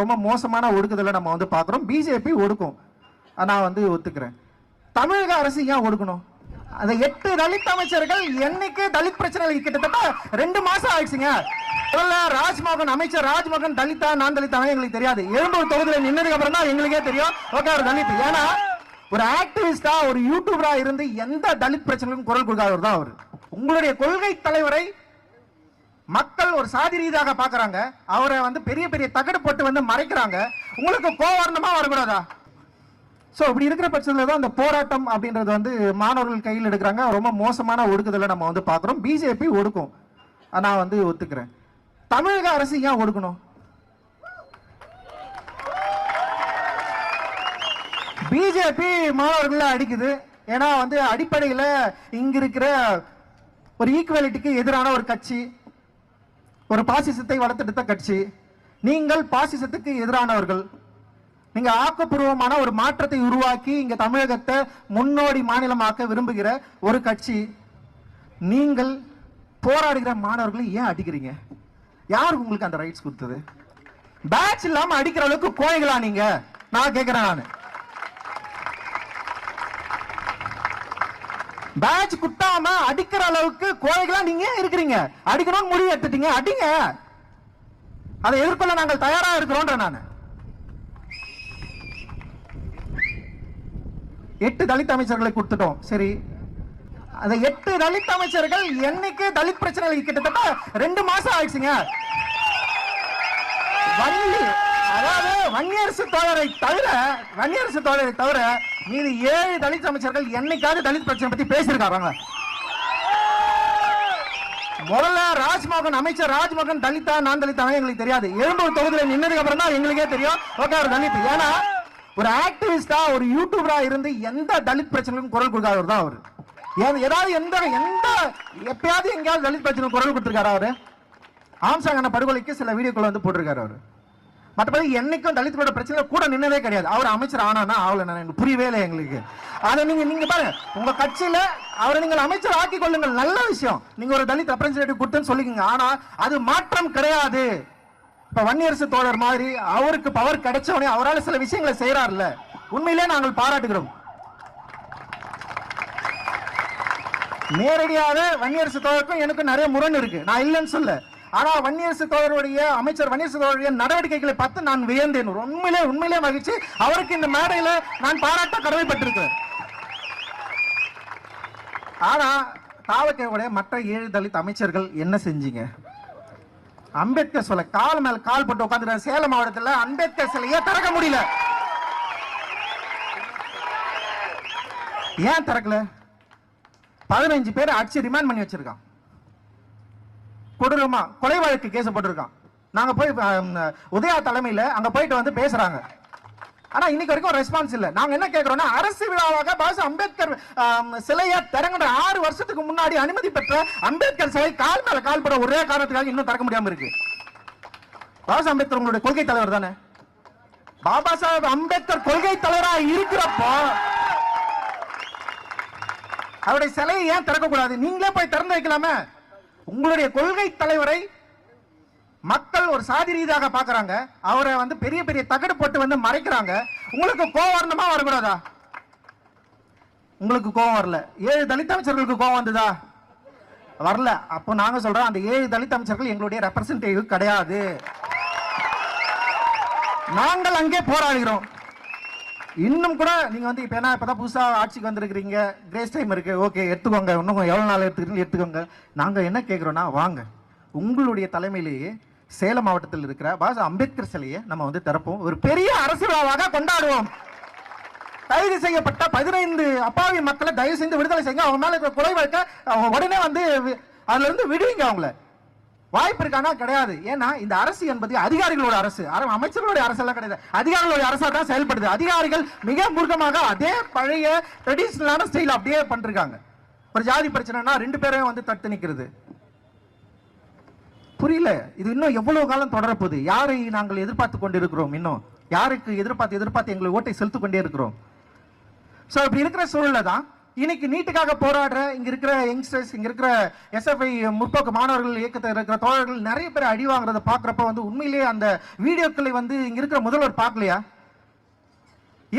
ரொம்ப மோசமான ஒடுக்குதலை நம்ம வந்து பார்க்குறோம். பிஜேபி ஒடுக்கும், நான் வந்து ஒத்துக்கிறேன். தமிழக அரசு ஏன் ஒடுக்கணும்? அந்த 8 தலித் அமைச்சர்கள் என்னைக்கு தலித் பிரச்சனை கிட்டத்தட்ட 2 மாசம் ஆயிடுச்சுங்க. ராஜ்மோகன் அமைச்சர் ராஜ்மோகன் தலித்தா நான் தலித்தா எங்களுக்கு தெரியாது. எழும்பூர் தொகுதியில் நின்னதுக்கு அப்புறம் தான் எங்களுக்கே தெரியும் ஓகே அவர் தலித். ஏன்னா ஒரு ஆக்டிவிஸ்டா ஒரு யூடியூபரா இருந்து எந்த தலித் பிரச்சனைக்கும் குரல் கொடுக்காதவர் தான் அவர். உங்களுடைய கொள்கை தலைவரை மக்கள் ஒரு சாதி ரீதியாக பாக்குறாங்க, அவரை வந்து பெரிய பெரிய தகடு போட்டு வந்து மறைக்கிறாங்க. உங்களுக்கு கோவர்ணமா வரக்கூடாதா? சோ இப்படி இருக்கிற பட்சத்தில் தான் இந்த போராட்டம் அப்படின்றது வந்து மாணவர்கள் கையில் எடுக்கிறாங்க. ரொம்ப மோசமான ஒடுக்குதலை நம்ம வந்து பார்க்குறோம். பிஜேபி ஒடுக்கும், நான் வந்து ஒத்துக்கிறேன். தமிழக அரசு ஏன் ஒடுக்கணும்? பிஜேபி மாணவர்களை அடிக்குது. ஏன்னா வந்து அடிப்படையில் இங்க இருக்கிற ஒரு ஈக்குவாலிட்டிக்கு எதிரான ஒரு கட்சி, ஒரு பாசிசத்தை வளர்த்தெடுத்த கட்சி. நீங்கள் பாசிசத்துக்கு எதிரானவர்கள். நீங்க ஆக்கப்பூர்வமான ஒரு மாற்றத்தை உருவாக்கி இங்க தமிழகத்தை முன்னோடி மாநிலமாக்க விரும்புகிற ஒரு கட்சி. நீங்கள் போராடுகிற மாணவர்களை ஏன் அடிக்கிறீங்க? யாருக்கு உங்களுக்கு அந்த ரைட்ஸ் கொடுத்தது? பேட்ச் இல்லாம அடிக்கிற அளவுக்கு கோழைகளா நீங்க? நான் கேட்கிறேன். நான் பேட்ச் குட்டாம அடிக்கிற அளவுக்கு கோழைகளா நீங்க இருக்கிறீங்க. அடிக்கணும்னு முடிவு எடுத்துட்டீங்க, அடிங்க. அதை எதிர்கொள்ள நாங்கள் தயாரா இருக்கிறோம். நான் 8 தலித் அமைச்சர்களை கொடுத்துட்டோம். சரி, அந்த 8 தலித் அமைச்சர்கள் என்னைக்கு தலித் பிரச்சனை கிட்டத்தட்ட 2 மாசம் ஆயிடுச்சுங்க. அதாவது வன்னியரசு தோழரை தவிர மீது 7 தலித் அமைச்சர்கள் என்னைக்காவது தலித் பிரச்சனை பத்தி பேசியிருக்காங்க? முதல்ல ராஜ்மோகன் அமைச்சர் ராஜ்மோகன் தலித்தா நான் தலித்தா எங்களுக்கு தெரியாது. எழும்பூர் தொகுதியில் நின்னதுக்கு அப்புறம் தான் எங்களுக்கே தெரியும் ஓகே அவர் தலித். ஏன்னா ஒரு ஆக்டிவிஸ்டா ஒரு யூடியூபரா இருந்து எந்த தலித் பிரச்சனைக்கும் குரல் கொடுக்காதவர் தான் அவர். ஏதாவது எப்பயாவது எங்கேயாவது தலித் பிரச்சனை குரல் கொடுத்திருக்காரு அவரு? ஆம்சாங் படுகொலைக்கு சில வீடியோக்கள் வந்து போட்டிருக்காரு அவரு. மற்றபடி என்னைக்கும் தலித்தோட பிரச்சனை கூட நின்னதே கிடையாது. அவர் அமைச்சர் ஆனானா ஆகல, எனக்கு புரியவே இல்லை எங்களுக்கு. அதை நீங்க பாருங்க, உங்க கட்சியில அவரை நீங்கள் அமைச்சர் ஆக்கி கொள்ளுங்கள், நல்ல விஷயம். நீங்க ஒரு தலித் ரெப்ரசன்டேட்டிவ் கொடுத்துன்னு சொல்லிக்கீங்க. ஆனா அது மாற்றம் கிடையாது. இப்ப வன்னியரசு தோழர் மாதிரி அவருக்கு பவர் கிடைச்சவனே அவரால் சில விஷயங்களை செய்யறாருல்ல, உண்மையிலே நாங்கள் பாராட்டுகிறோம். நேரடியாக வன்னியரசு தோழருக்கும் எனக்கும் நிறைய முரண் இருக்கு, நான் இல்லைன்னு சொல்ல. ஆனா வன்னியரசு தோழருடைய அமைச்சர் வன்னியரசு தோழருடைய நடவடிக்கைகளை பார்த்து நான் வியந்தேன். உண்மையிலே மகிழ்ச்சி. அவருக்கு இந்த மேடையில நான் பாராட்ட கடமைப்பட்டிருக்கிறேன். ஆனா தாவக்கேவுடைய மற்ற 7 தலித் அமைச்சர்கள் என்ன செஞ்சீங்க? அம்பேத்கர் சிலை கால் மேல கால் போட்டு உட்கார்ந்து சேலம் மாவட்டத்தில் அம்பேத்கர் சிலையை திறக்க முடியல. ஏன் திறக்கல? 15 பேர் அடிச்சு ரிமாண்ட் பண்ணி வச்சிருக்கான். கொடூரமா கொலை வழக்கு கேஸ் போட்டிருக்கான். நாங்க போய் உதயா தலைமையில அங்க போயிட்டு வந்து பேசுறாங்க. ஆனா இன்னைக்கு வரைக்கும் ரெஸ்பான்ஸ் இல்ல. நாங்க என்ன கேட்கிறோம்னா, அரசு விழாவாக பாஸ் அம்பேத்கர் சிலையை திறங்கிற 6 வருஷத்துக்கு முன்னாடி அனுமதி பெற்ற அம்பேத்கர் சிலை கால் மேல கால் போட ஒரே காரணத்துக்காக இன்னும் திறக்க முடியாம இருக்கு. பாஸ் அம்பேத்கர் உங்களுடைய கொள்கை தலைவர் தானே? பாபா சாஹேப் அம்பேத்கர் கொள்கை தலைவரா இருக்கிறப்போ அவருடைய சிலையை ஏன் திறக்க கூடாது? நீங்களே போய் திறந்து வைக்கலாமே. உங்களுடைய கொள்கை தலைவரை மக்கள் ஒரு சாதி ரீதியாக பாக்குறாங்க, அவரை வந்து பெரிய பெரிய தகடு போட்டு வந்து மறைக்கிறாங்க. உங்களுக்கு கோவர்ணமா வரக்கூடாதா? உங்களுக்கு கோவம் வரல. 7 தலித் அமைச்சர்களுக்கு கோவம் வந்ததா? வரல. அப்போ நாங்க சொல்றோம், அந்த 7 தலித் அமைச்சர்கள் எங்களுடைய ரெப்ரசன்டேட்டிவ் கிடையாது. நாங்கள் அங்கே போராடுகிறோம். இன்னும் கூட நீங்க வந்து இப்பதான் புதுசா ஆட்சிக்கு வந்திருக்கிறீங்க, கிரேஸ் டைம் இருக்கு, ஓகே எடுத்துக்கோங்க, இன்னும் எவ்வளவு நாள் எடுத்துக்கோங்க. நாங்க என்ன கேட்கிறோம்னா, வாங்க உங்களுடைய தலைமையிலேயே சேலம் மாவட்டத்தில் இருக்கிற பாஸ் அம்பேத்கர் சிலையை நம்ம வந்து திறப்போம், ஒரு பெரிய அரசு விழாவாக கொண்டாடுவோம். கைது செய்யப்பட்ட 15 அப்பாவி மக்களை தயவு செய்து விடுதலை செய்யுங்க. அவங்க மேல இருக்கிற கொலை வழக்க உடனே வந்து அதுல இருந்து விடுவீங்க. அவங்கள வாய்ப்பு இருக்கானா? கிடையாது. ஏன்னா இந்த அரசு என்பது அதிகாரிகளோட அரசு, அமைச்சர்களுடைய அரசு எல்லாம் கிடையாது, அதிகாரிகளுடைய அரசா தான் செயல்படுது. அதிகாரிகள் மிக மூர்க்கமாக அதே பழைய ட்ரெடிஷனலான ஸ்டைல் அப்படியே பண்ணிருக்காங்க. ஒரு ஜாதி பிரச்சனைனா 2 பேரையும் வந்து தடுத்து நிக்கிறது. புரியல, இது இன்னும் எவ்வளவு காலம் தொடரப்போகுது? யாரை நாங்கள் எதிர்பார்த்து கொண்டிருக்கிறோம்? இன்னும் யாருக்கு எதிர்பார்த்து எங்களை ஓட்டை செலுத்திக் கொண்டே இருக்கிறோம்? சோ இப்படி இருக்கிற சூழல்ல தான் இன்னைக்கு நீட்டுக்காக போராடுற இங்க இருக்கிற யங்ஸ்டர்ஸ், இங்க இருக்கிற எஸ்எஃப்ஐ முற்போக்கு மாணவர்கள் இயக்கத்தில் இருக்கிற தோழர்கள் நிறைய பேர் அடி வாங்குறத பாக்குறப்ப வந்து உண்மையிலேயே அந்த வீடியோக்களை வந்து இங்க இருக்கிற முதல்வர் பார்க்கலையா?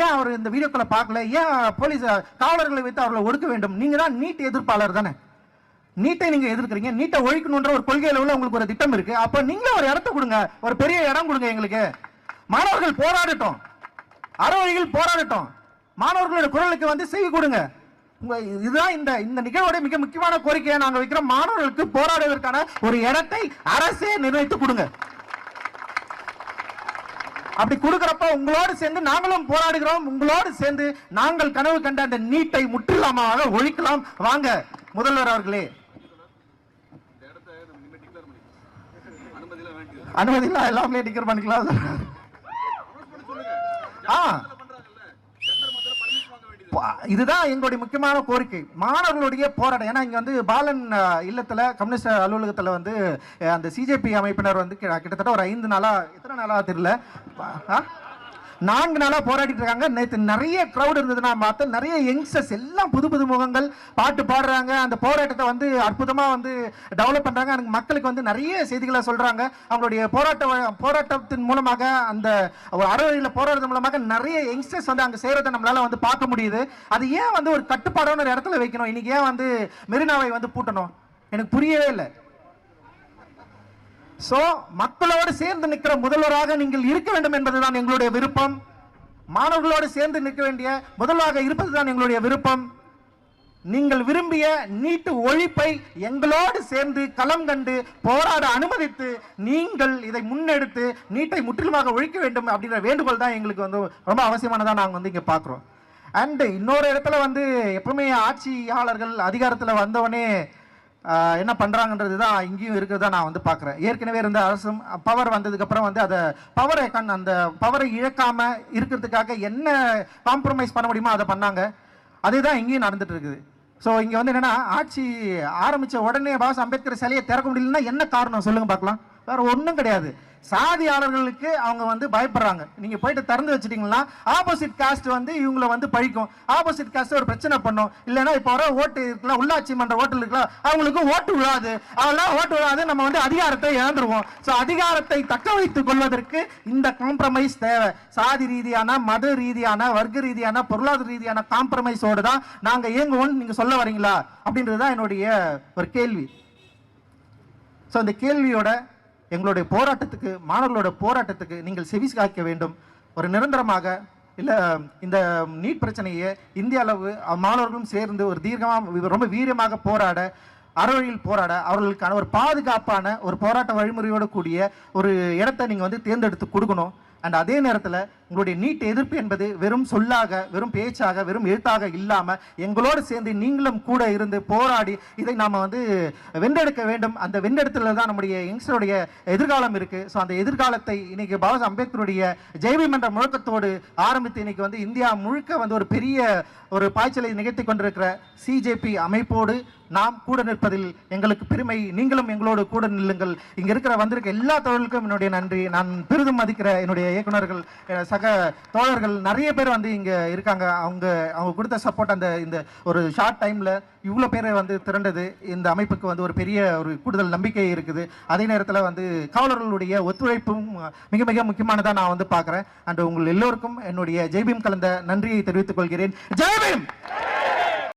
ஏன் அவர் இந்த வீடியோக்களை பார்க்கல? ஏன் போலீஸ் காவலர்களை வைத்து அவர்களை ஒடுக்க வேண்டும்? நீங்க தான் நீட் எதிர்ப்பாளர் தானே, நீட்டை நீங்க எதிர்க்கிறீங்க, நீட்டை ஒழிக்கணும்ன்ற ஒரு கொள்கை அளவுல உங்களுக்கு ஒரு திட்டம் இருக்கு. அப்ப நீங்களே ஒரு இடத்த கொடுங்க, ஒரு பெரிய இடம் கொடுங்க எங்களுக்கு. மாணவர்கள் போராடட்டும், அறவழிகள் போராடட்டும், மாணவர்களோட குரலுக்கு வந்து செவி கொடுங்க. இதுதான் இந்த நிகழ்வோட மிக முக்கியமான கோரிக்கையை நாங்க வைக்கிறோம். மாணவர்களுக்கு போராடுவதற்கான ஒரு இடத்தை அரசே நிர்ணயித்து கொடுங்க. அப்படி கொடுக்கிறப்ப உங்களோடு சேர்ந்து நாங்களும் போராடுகிறோம். உங்களோடு சேர்ந்து நாங்கள் கனவு கண்ட அந்த நீட்டை முற்றிலுமாக ஒழிக்கலாம். வாங்க முதல்வர் அவர்களே. அனுமதி இல்ல, எல்லாமே டிக்கெட் பண்ணிக்கலாம். இதுதான் எங்களுடைய முக்கியமான கோரிக்கை, மாணவர்களுடைய போராட்டம். ஏன்னா இங்க வந்து பாலன் இல்லத்துல கம்யூனிஸ்ட் அலுவலகத்துல வந்து அந்த சிஜேபி அமைப்பினர் வந்து கிட்டத்தட்ட ஒரு 5 நாளா, எத்தனை நாளா தெரியல, 4 நாளா போராடிட்டு இருக்காங்க. நேற்று நிறைய கிரௌட் இருந்தது, நான் பார்த்தேன். நிறைய யங்ஸ்டர்ஸ் எல்லாம் புது புது முகங்கள் பாட்டு பாடுறாங்க. அந்த போராட்டத்தை வந்து அற்புதமா வந்து டெவலப் பண்றாங்க. எனக்கு மக்களுக்கு வந்து நிறைய செய்திகளை சொல்றாங்க. அவங்களுடைய போராட்டத்தின் மூலமாக, அந்த ஒரு அறவழியில் போராட்டத்தின் மூலமாக நிறைய யங்ஸ்டர்ஸ் வந்து அங்கே செய்யறதை நம்மளால வந்து பார்க்க முடியுது. அது ஏன் வந்து ஒரு கட்டுப்பாடான ஒரு இடத்துல வைக்கணும்? இன்னைக்கு ஏன் வந்து மெரினாவை வந்து பூட்டணும்? எனக்கு புரியவே இல்லை. சோ மக்களோடு சேர்ந்து நிற்கிற முதல்வராக நீங்கள் இருக்க வேண்டும் என்பதுதான் எங்களுடைய விருப்பம். மாணவர்களோடு சேர்ந்து நிற்க வேண்டிய முதல்வராக இருப்பதுதான் எங்களுடைய விருப்பம். நீங்கள் விரும்பிய நீட்டு ஒழிப்பை எங்களோடு சேர்ந்து களம் கண்டு போராட அனுமதித்து நீங்கள் இதை முன்னெடுத்து நீட்டை முற்றிலுமாக ஒழிக்க வேண்டும் அப்படிங்கிற வேண்டுகோள் தான் எங்களுக்கு வந்து ரொம்ப அவசியமானதா நாங்கள் வந்து இங்க பார்க்கிறோம். அண்ட் இன்னொரு இடத்துல வந்து எப்பவுமே ஆட்சியாளர்கள் அதிகாரத்தில் வந்தவனே என்ன பண்றாங்கன்றது தான் இங்கேயும் இருக்கிறதா நான் வந்து பார்க்குறேன். ஏற்கனவே இருந்த அரசும் பவர் வந்ததுக்கு அப்புறம் வந்து அதை அந்த பவரை இழக்காம இருக்கிறதுக்காக என்ன காம்ப்ரமைஸ் பண்ண முடியுமோ அதை பண்ணாங்க. அதுதான் இங்கேயும் நடந்துட்டு இருக்குது. ஸோ இங்க வந்து என்னன்னா, ஆட்சி ஆரம்பிச்ச உடனே பாஸ் அம்பேத்கர் சிலையை திறக்க முடியலன்னா என்ன காரணம் சொல்லுங்க பார்க்கலாம்? வேற ஒன்றும் கிடையாது. சாதியாளர்களுக்கு அவங்க வந்து பயப்படுறாங்க. நீங்க போயிட்டு திறந்து வச்சிட்டீங்கன்னா ஆப்போசிட் காஸ்ட் வந்து இவங்களை வந்து பழிக்கும். ஆப்போசிட் காஸ்ட் ஒரு பிரச்சனை பண்ணும். இல்லைன்னா இப்போ வர ஓட்டு இருக்கலாம், உள்ளாட்சி மன்ற ஓட்டு இருக்கலாம், அவங்களுக்கு ஓட்டு விழாது. அதெல்லாம் ஓட்டு விழாது, நம்ம வந்து அதிகாரத்தை இழந்துருவோம். ஸோ அதிகாரத்தை தக்க வைத்துக் கொள்வதற்கு இந்த காம்ப்ரமைஸ் தேவை. சாதி ரீதியான, மத ரீதியான, வர்க்க ரீதியான, பொருளாதார ரீதியான காம்ப்ரமைஸோடு தான் நாங்க இயங்குவோம். நீங்க சொல்ல வரீங்களா அப்படின்றதுதான் என்னுடைய ஒரு கேள்வி. ஸோ இந்த கேள்வியோட எங்களுடைய போராட்டத்துக்கு, மாணவர்களோட போராட்டத்துக்கு நீங்கள் செவி காக்க வேண்டும். ஒரு நிரந்தரமாக இல்லை இந்த நீட் பிரச்சனையை இந்திய அளவு மாணவர்களும் சேர்ந்து ஒரு தீர்க்கமாக ரொம்ப வீரியமாக போராட, அறவழியில் போராட, அவர்களுக்கான ஒரு பாதுகாப்பான ஒரு போராட்ட வழிமுறையோடு கூடிய ஒரு இடத்தை நீங்கள் வந்து தேர்ந்தெடுத்து கொடுக்கணும். அண்ட் அதே நேரத்தில் உங்களுடைய நீட் எதிர்ப்பு என்பது வெறும் சொல்லாக, வெறும் பேச்சாக, வெறும் எழுத்தாக இல்லாமல் எங்களோடு சேர்ந்து நீங்களும் கூட இருந்து போராடி இதை நாம் வந்து வென்றெடுக்க வேண்டும். அந்த வென்றெடுத்துல தான் நம்முடைய யங்ஸ்டருடைய எதிர்காலம் இருக்குது. ஸோ அந்த எதிர்காலத்தை இன்னைக்கு பாபா அம்பேத்கருடைய ஜெய்பீம் என்ற முழக்கத்தோடு ஆரம்பித்து இன்னைக்கு வந்து இந்தியா முழுக்க வந்து ஒரு பெரிய ஒரு பாய்ச்சலை நிகழ்த்தி கொண்டிருக்கிற சிஜேபி அமைப்போடு நாம் கூட நிற்பதில் எங்களுக்கு பெருமை. நீங்களும் எங்களோடு கூட நில்லுங்கள். இங்க இருக்கிற வந்திருக்க எல்லா தோழர்களுக்கும் என்னுடைய நன்றி. நான் பெரிதும் மதிக்கிற என்னுடைய இயக்குநர்கள், சக தோழர்கள் நிறைய பேர் வந்து இங்க இருக்காங்க. அவங்க கொடுத்த சப்போர்ட், அந்த இந்த ஒரு ஷார்ட் டைம்ல இவ்வளோ பேரை வந்து திரண்டது இந்த அமைப்புக்கு வந்து ஒரு பெரிய ஒரு கூடுதல் நம்பிக்கை இருக்குது. அதே நேரத்தில் வந்து காவலர்களுடைய ஒத்துழைப்பும் மிக மிக முக்கியமானதாக நான் வந்து பார்க்குறேன். அண்ட் உங்கள் எல்லோருக்கும் என்னுடைய ஜெய்பீம் கலந்த நன்றியை தெரிவித்துக் கொள்கிறேன். ஜெய்பீம்.